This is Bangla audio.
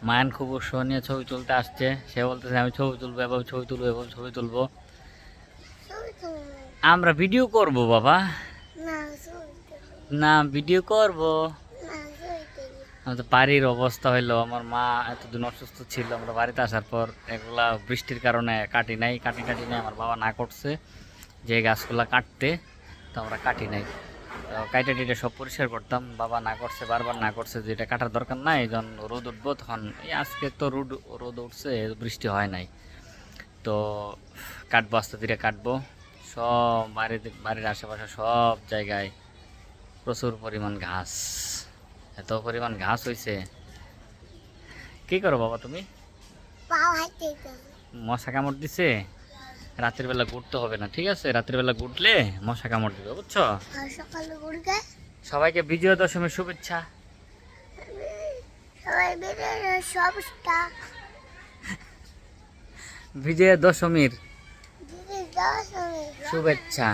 মায়ান খুব উৎসাহ নিয়ে ছবি তুলতে আসছে। সে বলতেছে আমি ছবি তুলবো, এভাবে ছবি তুলবো, এভাবে ছবি তুলবো। আমরা ভিডিও করব বাবা। না, ভিডিও করব। আমাদের বাড়ির অবস্থা হইলো, আমার মা এতদিন অসুস্থ ছিল, আমরা বাড়িতে আসার পর এগুলা বৃষ্টির কারণে কাটি নাই। আমার বাবা না করছে যে গাছগুলা কাটতে, তো আমরা কাটি নাই। তো কাইটা টিটে সব পরিষ্কার করতাম, বাবা না করছে, বারবার না করছে যে এটা কাটার দরকার নাই, যখন রোদ উঠবো তখন। এই আজকে তো রোদ উঠছে, বৃষ্টি হয় নাই, তো কাটবো, আস্তে ধীরে কাটবো। সব বাড়ির আশেপাশে সব জায়গায় প্রচুর পরিমাণ ঘাস, এত পরিমাণ ঘাস হইছে। কি করো বাবা তুমি? মশা কামড় দিছে? রাতের বেলা ঘুরতে হবে না, ঠিক আছে? রাতের বেলা ঘুরলে মশা কামড় দিবে, বুঝছো? সবাইকে বিজয়া দশমীর শুভেচ্ছা। বিজয়া দশমীর শুভেচ্ছা।